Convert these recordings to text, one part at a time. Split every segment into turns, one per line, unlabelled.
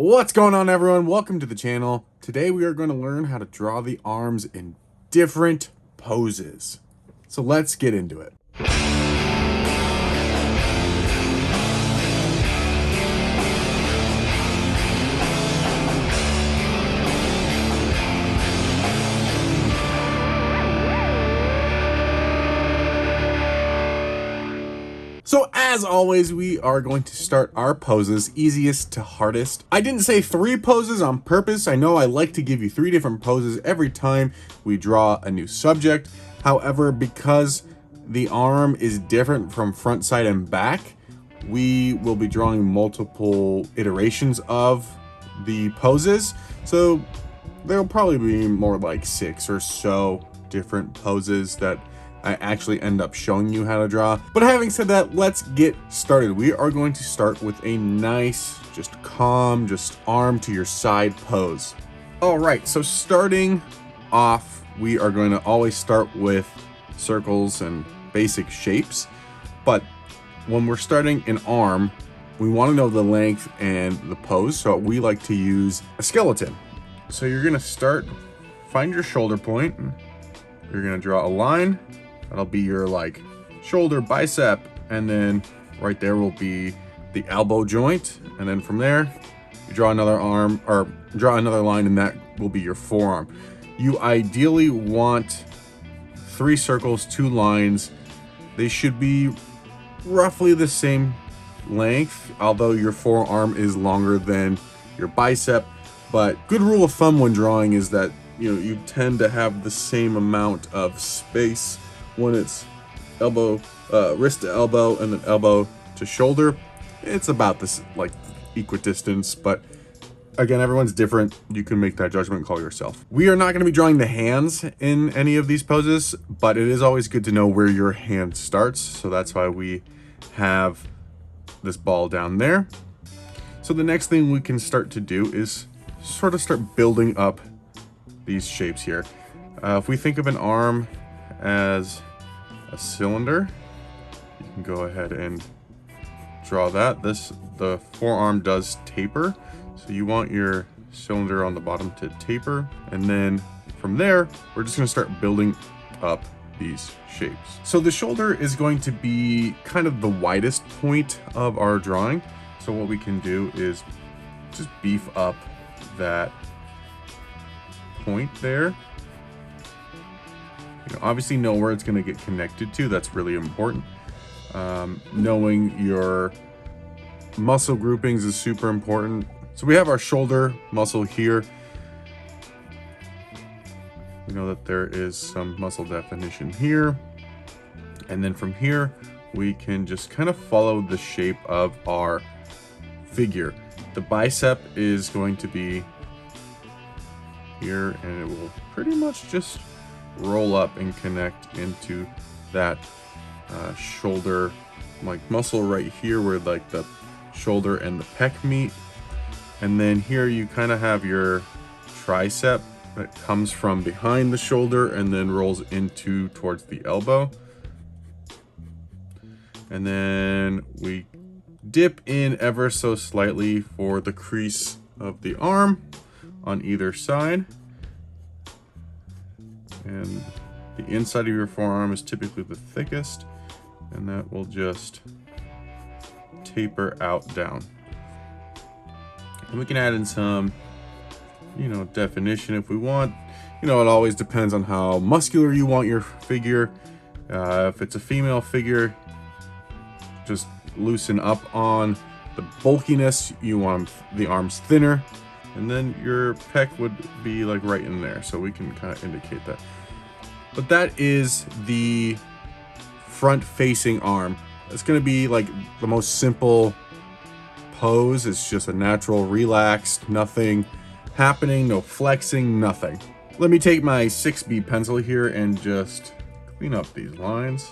What's going on, everyone? Welcome to the channel. Today we are going to learn how to draw the arms in different poses. So let's get into it. So as always, we are going to start our poses easiest to hardest. I didn't say 3 poses on purpose. I know I like to give you 3 different poses every time we draw a new subject. However, because the arm is different from front, side, and back, we will be drawing multiple iterations of the poses. So there'll probably be more like 6 or so different poses that I actually end up showing you how to draw. But having said that, let's get started. We are going to start with a nice, just calm, just arm to your side pose. All right, so starting off, we are going to always start with circles and basic shapes. But when we're starting an arm, we want to know the length and the pose. So we like to use a skeleton. So you're gonna find your shoulder point. You're gonna draw a line. That'll be your shoulder, bicep, and then right there will be the elbow joint. And then from there, you draw another arm or draw another line, and that will be your forearm. You ideally want 3 circles, 2 lines. They should be roughly the same length, although your forearm is longer than your bicep. But good rule of thumb when drawing is that you tend to have the same amount of space when it's wrist to elbow and then elbow to shoulder. It's about this equidistance, but again, everyone's different. You can make that judgment call yourself. We are not going to be drawing the hands in any of these poses, but it is always good to know where your hand starts. So that's why we have this ball down there. So the next thing we can start to do is sort of start building up these shapes here. If we think of an arm as a cylinder, you can go ahead and draw that. The forearm does taper, so you want your cylinder on the bottom to taper, and then from there we're just going to start building up these shapes. So the shoulder is going to be kind of the widest point of our drawing, so what we can do is just beef up that point there. Obviously know where it's going to get connected to. That's really important. Knowing your muscle groupings is super important. So we have our shoulder muscle here. We know that there is some muscle definition here. And then from here, we can just kind of follow the shape of our figure. The bicep is going to be here, and it will pretty much just roll up and connect into that shoulder muscle right here where the shoulder and the pec meet. And then here you kind of have your tricep that comes from behind the shoulder and then rolls into towards the elbow. And then we dip in ever so slightly for the crease of the arm on either side. And the inside of your forearm is typically the thickest, and that will just taper out down. And we can add in some, definition if we want. It always depends on how muscular you want your figure. If it's a female figure, just loosen up on the bulkiness. You want the arms thinner. And then your pec would be right in there, so we can kind of indicate that. But that is the front facing arm. It's going to be the most simple pose. It's just a natural, relaxed, nothing happening, no flexing, nothing. Let me take my 6B pencil here and just clean up these lines.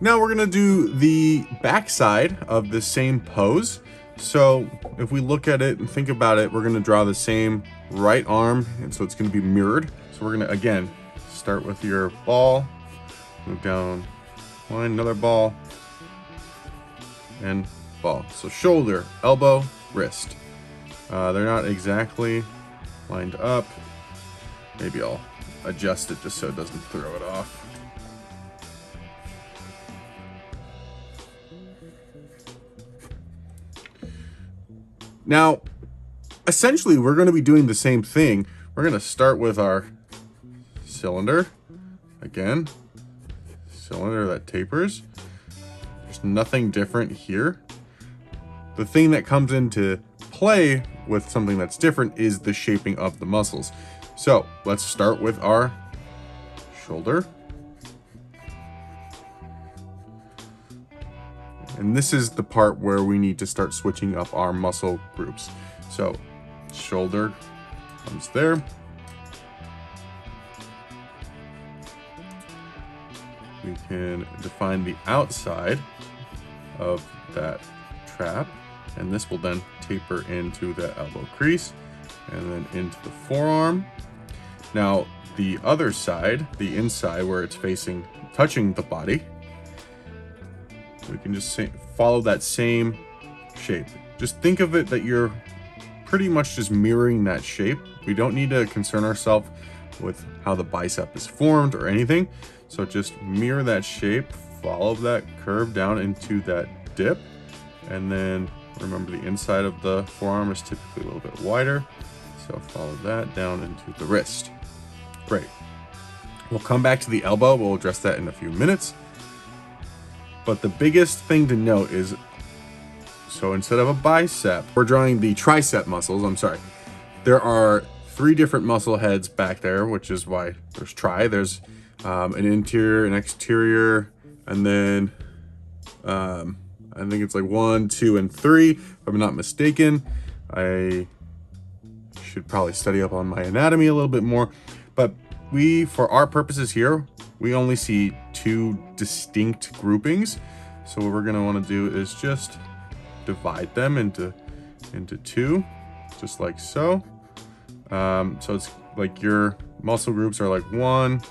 Now we're going to do the back side of the same pose. So if we look at it and think about it, we're going to draw the same right arm, and so it's going to be mirrored. So we're going to again start with your ball, move down line, another ball, and fall. So shoulder, elbow, wrist. They're not exactly lined up. Maybe I'll adjust it just so it doesn't throw it off. Now, essentially, we're going to be doing the same thing. We're going to start with our cylinder. Again, cylinder that tapers. There's nothing different here. The thing that comes into play with something that's different is the shaping of the muscles. So let's start with our shoulder. And this is the part where we need to start switching up our muscle groups. So shoulder comes there. We can define the outside of that trap, and this will then taper into the elbow crease and then into the forearm. Now the other side, the inside where it's facing, touching the body, we can just follow that same shape. Just think of it that you're pretty much just mirroring that shape. We don't need to concern ourselves with how the bicep is formed or anything. So just mirror that shape, follow that curve down into that dip, and then remember the inside of the forearm is typically a little bit wider. So follow that down into the wrist. Great. We'll come back to the elbow. We'll address that in a few minutes. But the biggest thing to note is, so instead of a bicep, we're drawing the tricep muscles. I'm sorry. There are 3 different muscle heads back there, which is why there's tri. There's an interior, an exterior, and then I think it's like 1, 2, and 3, if I'm not mistaken. I should probably study up on my anatomy a little bit more, but for our purposes here, we only see 2 distinct groupings. So what we're gonna wanna do is just divide them into 2, just like so. So it's like your muscle groups are like 1,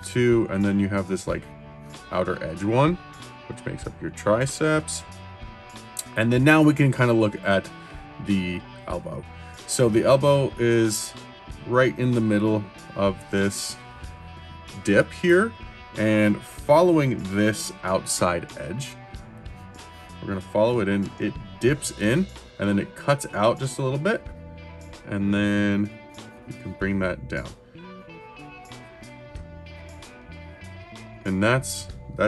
2, and then you have this like outer edge one, which makes up your triceps. And then now we can kind of look at the elbow. So the elbow is right in the middle of this dip here, and following this outside edge, we're gonna follow it in. It dips in and then it cuts out just a little bit, and then you can bring that down. And that's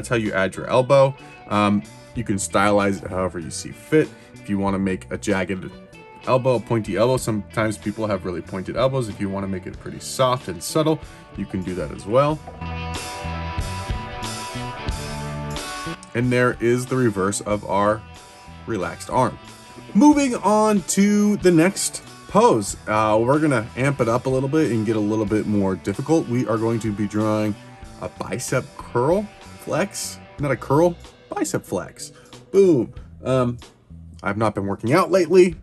how you add your elbow. You can stylize it however you see fit. If you want to make a jagged elbow, a pointy elbow, sometimes people have really pointed elbows. If you want to make it pretty soft and subtle, you can do that as well. And there is the reverse of our relaxed arm. Moving on to the next pose. We're gonna amp it up a little bit and get a little bit more difficult. We are going to be drawing a bicep curl flex, not a curl, bicep flex. Boom. I've not been working out lately,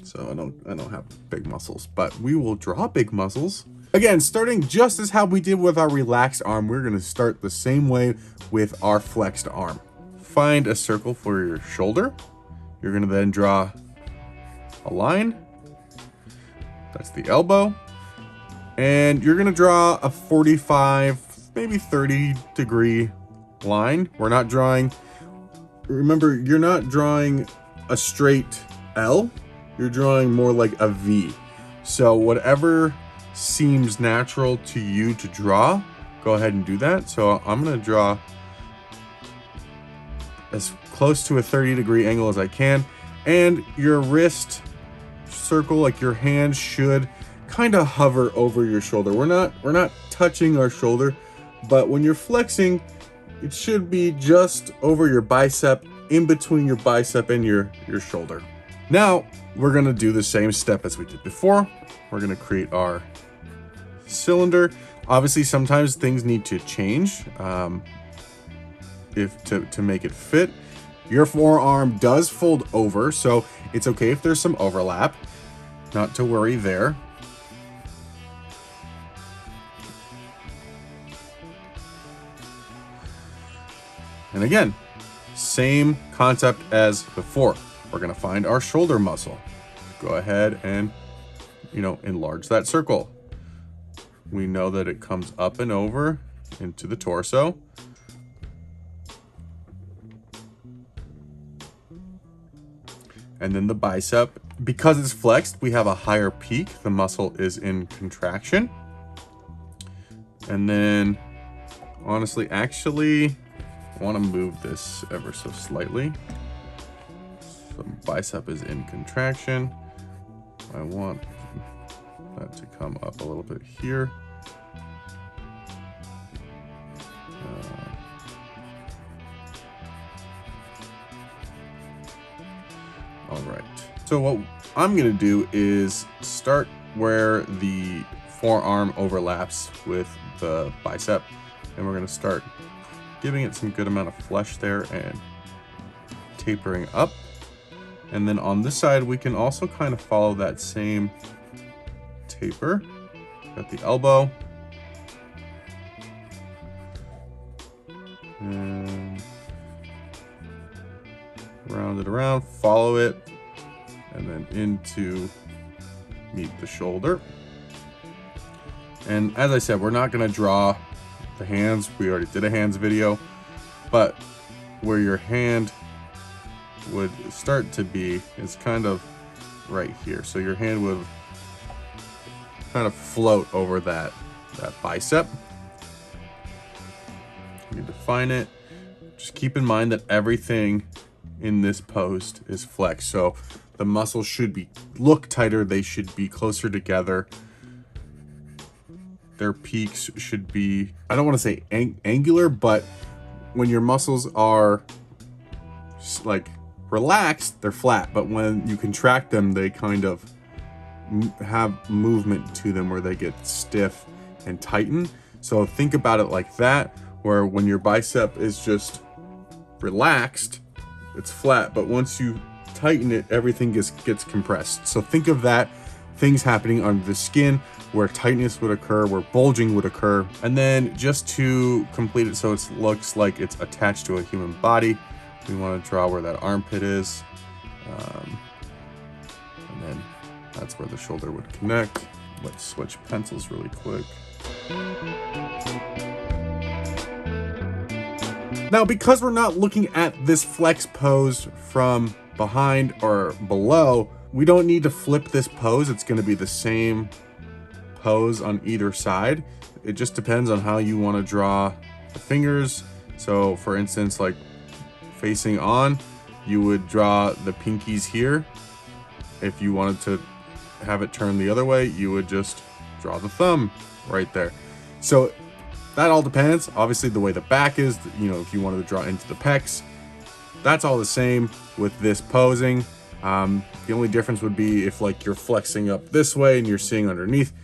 so I don't have big muscles, but we will draw big muscles. Again, starting just as how we did with our relaxed arm, we're gonna start the same way with our flexed arm. Find a circle for your shoulder. You're gonna then draw a line. That's the elbow. And you're gonna draw a 45, maybe 30-degree line. We're not drawing, remember, you're not drawing a straight L. You're drawing more like a V. So whatever seems natural to you to draw, go ahead and do that. So I'm gonna draw as close to a 30-degree angle as I can. And your wrist circle, like your hand, should kind of hover over your shoulder. We're not touching our shoulder, but when you're flexing, it should be just over your bicep, in between your bicep and your shoulder. Now we're gonna do the same step as we did before. We're gonna create our cylinder. Obviously, sometimes things need to change to make it fit. Your forearm does fold over, so it's okay if there's some overlap. Not to worry there. And again, Same concept as before. We're gonna find our shoulder muscle. Go ahead and, enlarge that circle. We know that it comes up and over into the torso. And then the bicep, because it's flexed, we have a higher peak. The muscle is in contraction. And then, honestly, actually, I want to move this ever so slightly. So bicep is in contraction. I want that to come up a little bit here. All right. So what I'm going to do is start where the forearm overlaps with the bicep, and we're going to start giving it some good amount of flesh there and tapering up. And then on this side, we can also kind of follow that same taper at the elbow. And round it around, follow it, and then into meet the shoulder. And as I said, we're not going to draw the hands. We already did a hands video, but where your hand would start to be is kind of right here. So your hand would kind of float over that bicep. You define it. Just keep in mind that everything in this pose is flexed. So the muscles should look tighter. They should be closer together. Their peaks should be, I don't want to say angular, but when your muscles are like relaxed, they're flat. But when you contract them, they kind of have movement to them where they get stiff and tighten. So think about it like that, where when your bicep is just relaxed, it's flat, but once you tighten it, everything gets compressed. So think of that, things happening under the skin where tightness would occur, where bulging would occur. And then just to complete it so it looks like it's attached to a human body, we want to draw where that armpit is. And then that's where the shoulder would connect. Let's switch pencils really quick. Now, because we're not looking at this flex pose from behind or below, we don't need to flip this pose. It's going to be the same pose on either side. It just depends on how you want to draw the fingers. So for instance, like facing on, you would draw the pinkies here. If you wanted to have it turn the other way, you would just draw the thumb right there. So that all depends. Obviously, the way the back is, if you wanted to draw into the pecs, that's all the same with this posing. The only difference would be if like you're flexing up this way and you're seeing underneath,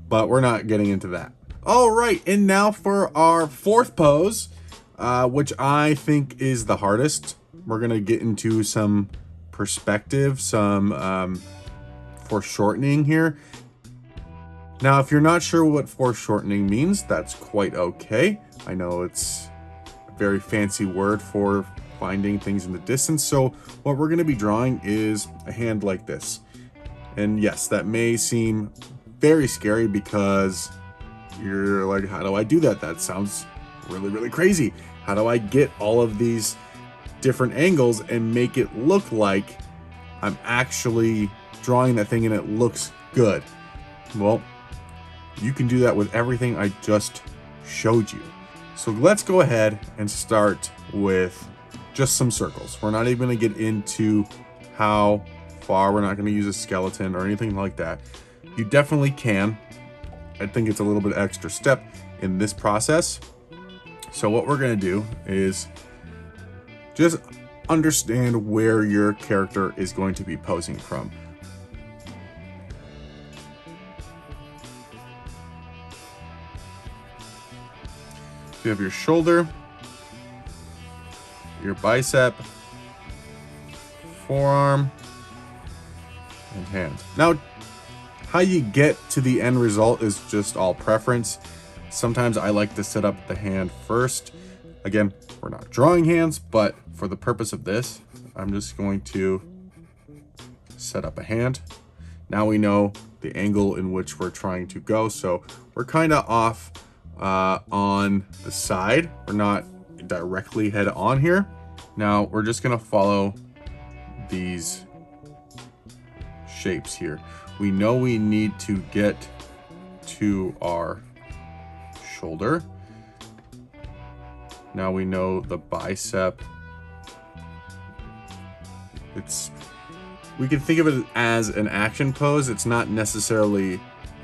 but we're not getting into that. All right, and now for our fourth pose, which I think is the hardest. We're gonna get into some perspective, some foreshortening here. Now, if you're not sure what foreshortening means, that's quite okay. I know it's a very fancy word for finding things in the distance. So what we're going to be drawing is a hand like this. And yes, that may seem very scary because you're like, how do I do that? That sounds really, really crazy. How do I get all of these different angles and make it look like I'm actually drawing that thing and it looks good? Well, you can do that with everything I just showed you. So let's go ahead and start with just some circles. We're not even gonna get into how far. We're not gonna use a skeleton or anything like that. You definitely can. I think it's a little bit extra step in this process. So what we're gonna do is just understand where your character is going to be posing from. You have your shoulder, your bicep, forearm, and hand. Now, how you get to the end result is just all preference. Sometimes I like to set up the hand first. Again, we're not drawing hands, but for the purpose of this, I'm just going to set up a hand. Now we know the angle in which we're trying to go. So we're kind of off on the side. We're not directly head on here. Now we're just gonna follow these shapes here. We know we need to get to our shoulder. Now we know the bicep. We can think of it as an action pose. It's not necessarily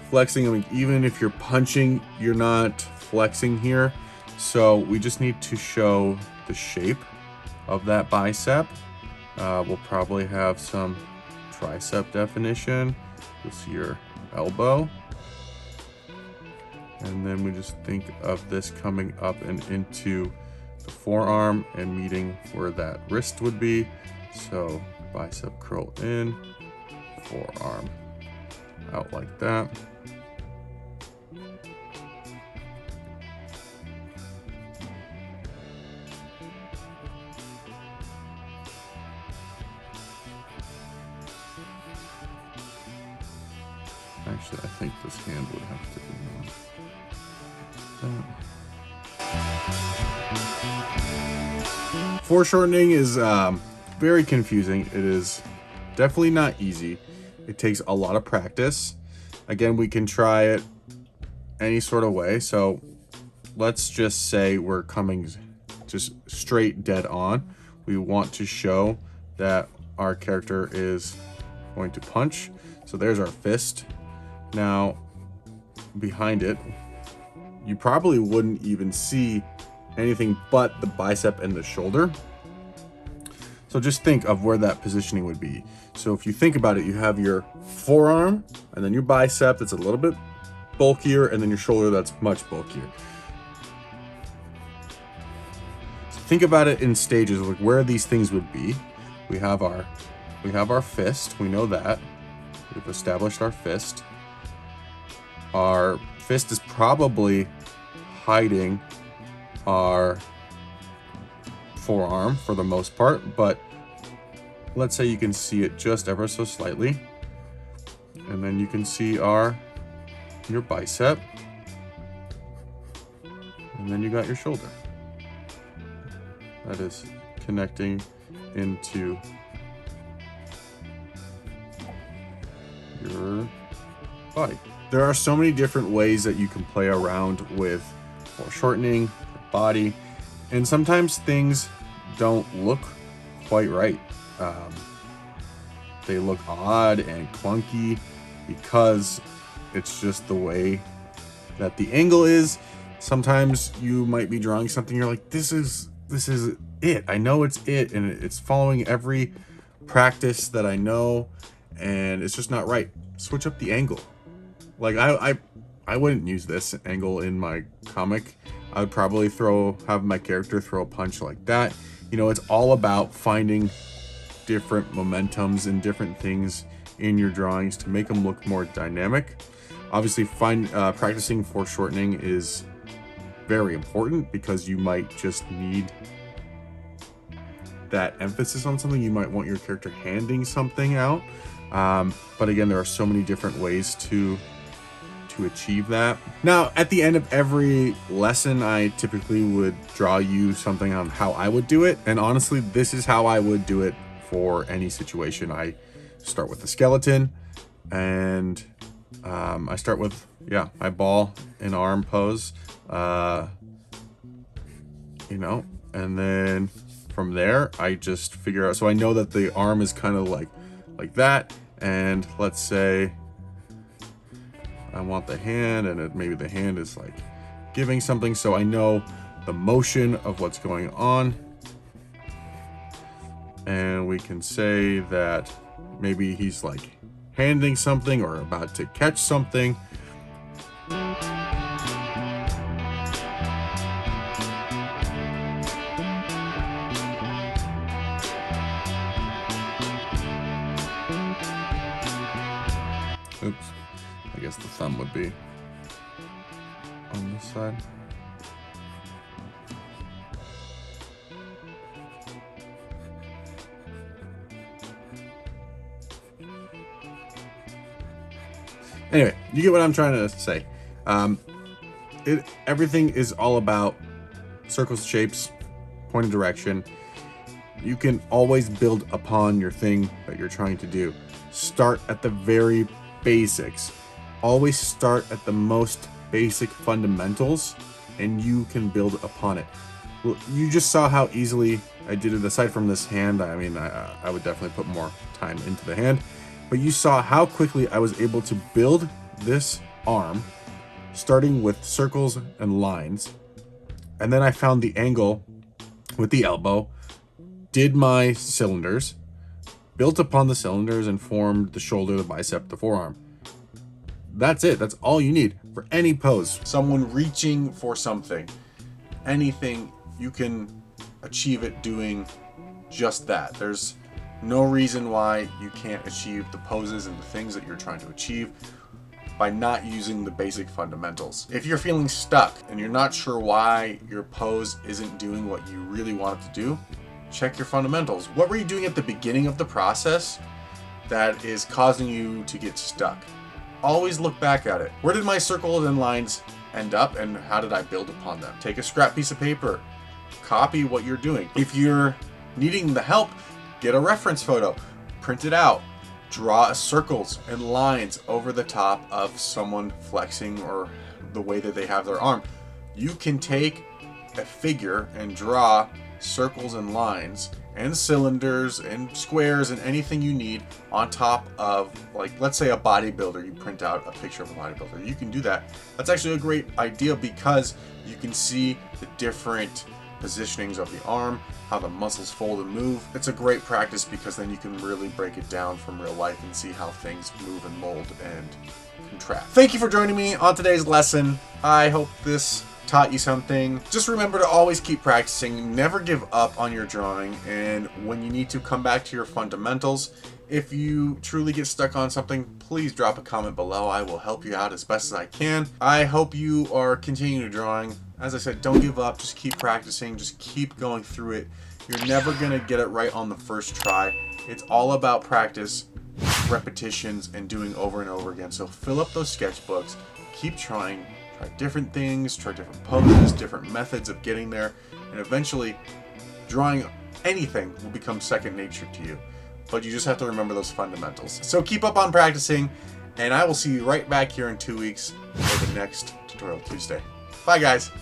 flexing. I mean, even if you're punching, you're not flexing here. So we just need to show the shape of that bicep. We'll probably have some tricep definition. You'll see your elbow. And then we just think of this coming up and into the forearm and meeting where that wrist would be. So bicep curl in, forearm out like that. Actually, I think this hand would have to be that. Foreshortening is very confusing. It is definitely not easy. It takes a lot of practice. Again, we can try it any sort of way. So let's just say we're coming just straight dead on. We want to show that our character is going to punch. So there's our fist. Now, behind it, you probably wouldn't even see anything but the bicep and the shoulder. So just think of where that positioning would be. So if you think about it, you have your forearm and then your bicep that's a little bit bulkier, and then your shoulder that's much bulkier. So think about it in stages, like where these things would be. We have our fist, we know that. We've established our fist. Our fist is probably hiding our forearm for the most part, but let's say you can see it just ever so slightly. And then you can see your bicep. And then you got your shoulder. That is connecting into your body. There are so many different ways that you can play around with foreshortening the body, and sometimes things don't look quite right. They look odd and clunky because it's just the way that the angle is. Sometimes you might be drawing something, you're like, this is it. I know it's it, and it's following every practice that I know, and it's just not right. Switch up the angle. Like I wouldn't use this angle in my comic. I would probably have my character throw a punch like that. You know, it's all about finding different momentums and different things in your drawings to make them look more dynamic. Obviously, practicing foreshortening is very important because you might just need that emphasis on something. You might want your character handing something out. But again, there are so many different ways to achieve that. Now, at the end of every lesson, I typically would draw you something on how I would do it. And honestly, this is how I would do it for any situation. I start with the skeleton, and I start with, my ball and arm pose, and then from there, I just figure out, so I know that the arm is kind of like that. And let's say I want the hand, and maybe the hand is like giving something, so I know the motion of what's going on. And we can say that maybe he's like handing something or about to catch something. Oops, I guess the thumb would be on this side. Anyway, you get what I'm trying to say. Everything is all about circles, shapes, point of direction. You can always build upon your thing that you're trying to do. Start at the very basics. Always start at the most basic fundamentals, and you can build upon it. Well, you just saw how easily I did it. Aside from this hand, I mean, I would definitely put more time into the hand, but you saw how quickly I was able to build this arm, starting with circles and lines, and then I found the angle with the elbow, did my cylinders, built upon the cylinders, and formed the shoulder, the bicep, the forearm. That's it. That's all you need for any pose. Someone reaching for something, anything, you can achieve it doing just that. There's no reason why you can't achieve the poses and the things that you're trying to achieve by not using the basic fundamentals. If you're feeling stuck and you're not sure why your pose isn't doing what you really want it to do, check your fundamentals. What were you doing at the beginning of the process that is causing you to get stuck? Always look back at it. Where did my circles and lines end up, and how did I build upon them? Take a scrap piece of paper, copy what you're doing. If you're needing the help, get a reference photo, print it out, draw circles and lines over the top of someone flexing or the way that they have their arm. You can take a figure and draw circles and lines and cylinders and squares and anything you need on top of, like, let's say a bodybuilder. You print out a picture of a bodybuilder. You can do that. That's actually a great idea because you can see the different positionings of the arm, how the muscles fold and move. It's a great practice because then you can really break it down from real life and see how things move and mold and contract. Thank you for joining me on today's lesson. I hope this taught you something. Just remember to always keep practicing, never give up on your drawing, and when you need to, come back to your fundamentals. If you truly get stuck on something, please drop a comment below. I will help you out as best as I can. I hope you are continuing drawing. As I said, don't give up, just keep practicing, just keep going through it. You're never gonna get it right on the first try. It's all about practice, repetitions, and doing over and over again. So fill up those sketchbooks, keep trying, try different things, try different poses, different methods of getting there, and eventually drawing anything will become second nature to you. But you just have to remember those fundamentals. So keep up on practicing, and I will see you right back here in 2 weeks for the next Tutorial Tuesday. Bye, guys.